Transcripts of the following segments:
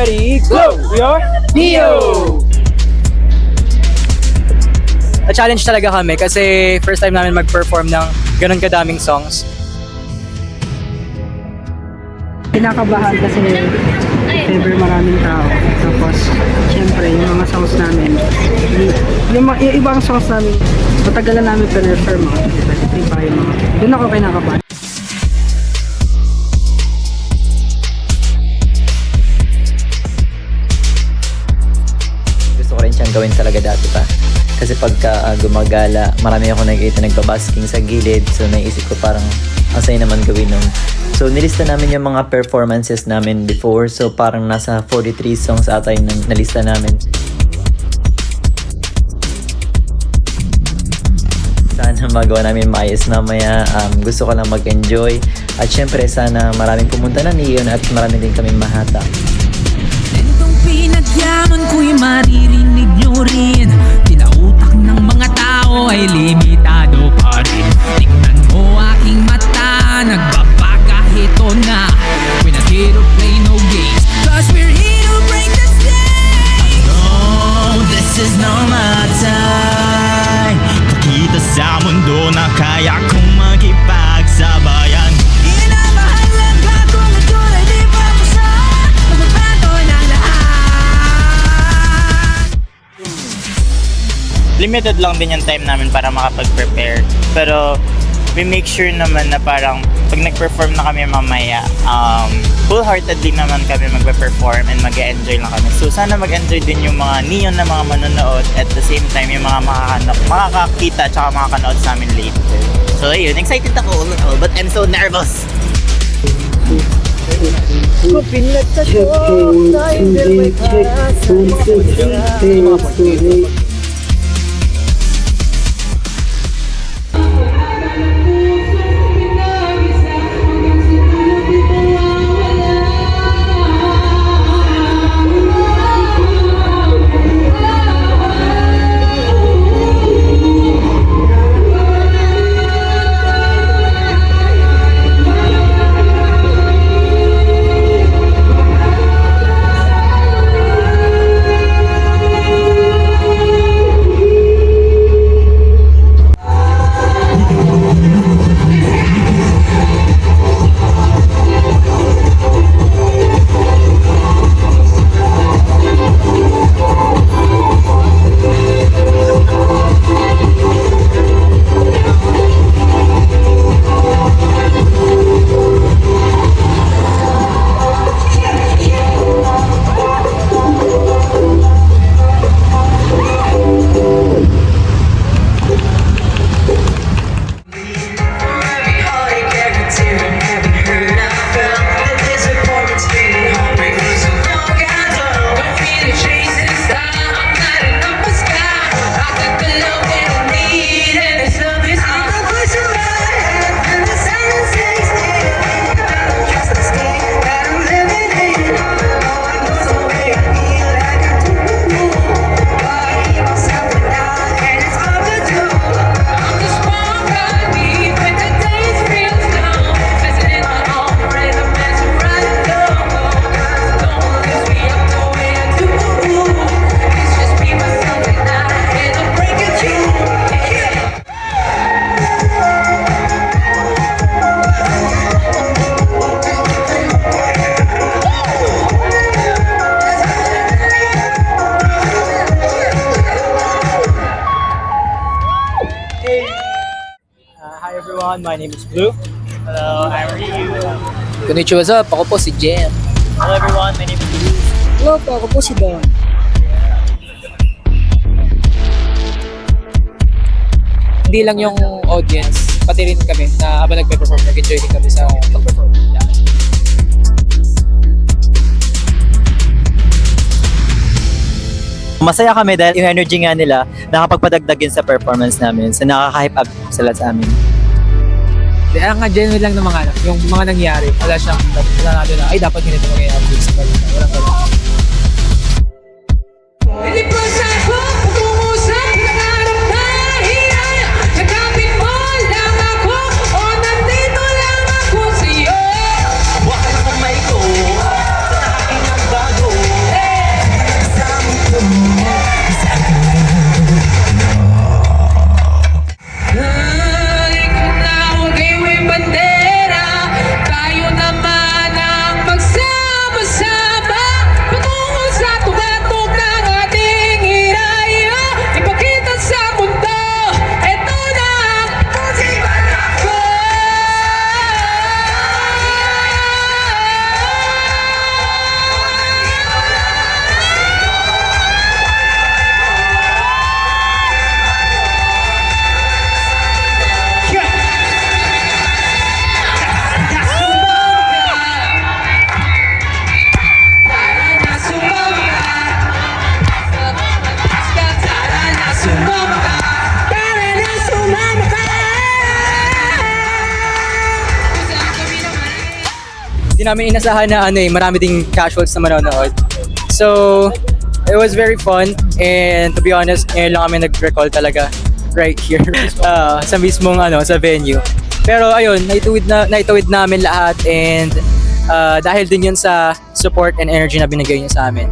ready, go! We are Neo! Na-challenge talaga kami kasi first time namin mag-perform ng ganun kadaming songs. Kinakabahan kasi ever maraming tao. Tapos, syempre, yung mga songs namin, yung ibang songs namin, matagalan namin pa-refer mga 23 pa yung mga. Doon ako kinakabahan. Gusto ko rin siyang gawin talaga dati pa. Kasi pagka gumagala, marami ako nakikita nagbabasking sa gilid. So naisip ko parang ang saya naman gawin nun. So nilista namin yung mga performances namin before. So parang nasa 43 songs ata yung nalista namin. Sana magawa namin maayos mamaya. Gusto ko lang mag-enjoy. At syempre sana maraming pumunta na Neon at marami din kami mahata. Itong pinagyaman ko'y maririnig nyo rin. Kinautak ng mga tao ay limitado pa rin. Tingnan mo aking mata, nagbabagahito na. We're not here to play no games, cause we're here to break the stage. No, this is not my time. Pakita sa mundo na kaya kong makipagsabayan. Inamahalaga kung ito ay di pa pusa. Magbabago ng lahat. Limited lang din yung time namin para makapag-prepare. Pero we make sure naman na parang pag nag-perform na kami mamaya, full-heartedly naman kami magpe-perform and mag-enjoy lang kami. So sana mag-enjoy din yung mga Neon na mga manonood at the same time yung mga makakakita at makakanood sa amin later. So ayun, excited ako all in all, but I'm so nervous! Hi everyone, my name is Blue. Hello, I'm Ryu. Konnichiwa, what's up? Ako po si Jen. Hello everyone, my name is Ryu. Hello po, ako po si Don. Hindi lang yung audience, pati rin kami na habang nagpe-perform, nag-enjoy din kami sa pag-perform. Yeah. Masaya kami dahil yung energy nga nila nakapagpadagdag yun sa performance namin. So nakaka-hype up sila sa amin. Kaya nga genuine lang ng mga yung mga nangyari. Wala siyang wala na doon na ay dapat ganito mangyayari. Walang ganun. Hindi pa sa ako, pag-uusap, nangarap na hiyaya. Nagkapit mo lang ako, o nandito lang ako sa'yo. Wakal na kamay ko, sa akin ang bago. namin inasahan na marami ding casuals na manonood. So, it was very fun and to be honest, ngayon lang kami nag-recall talaga right here sa mismong sa venue. Pero ayun, naituwid namin lahat and dahil din yun sa support and energy na binigay niya sa amin.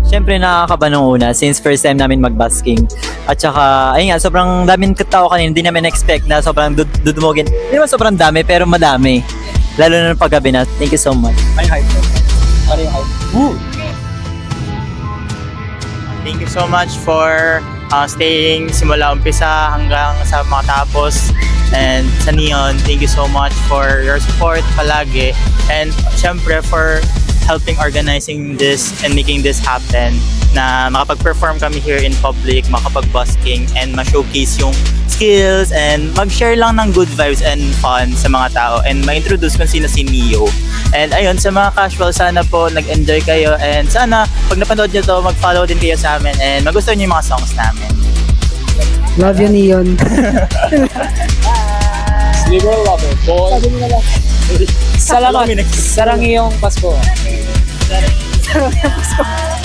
Siyempre nakakaba nung una since first time namin mag-busking. At saka, ayun nga, sobrang daming tao kanina. Hindi namin expect na sobrang dudumugin. Hindi naman sobrang dami, pero madami. Lalo na ng paggabi na. Thank you so much. Ano yung hype? Ano yung hype? Woo! Thank you so much for staying simula umpisa hanggang sa matapos. And sa Neon, thank you so much for your support palagi. And syempre for helping organizing this and making this happen, na makapag-perform kami here in public, makapag-busking and ma-showcase yung skills and mag-share lang ng good vibes and fun sa mga tao and ma-introduce kung sino si Neo. And ayun, sa mga casual, sana po nag-enjoy kayo and sana pag napanood nyo to, mag-follow din kayo sa amin and magustuhan nyo yung mga songs namin. Love you, Neon. Liberal lover, boy. Salamat. Sarang iyong Pasko. Sarap yung Pasko.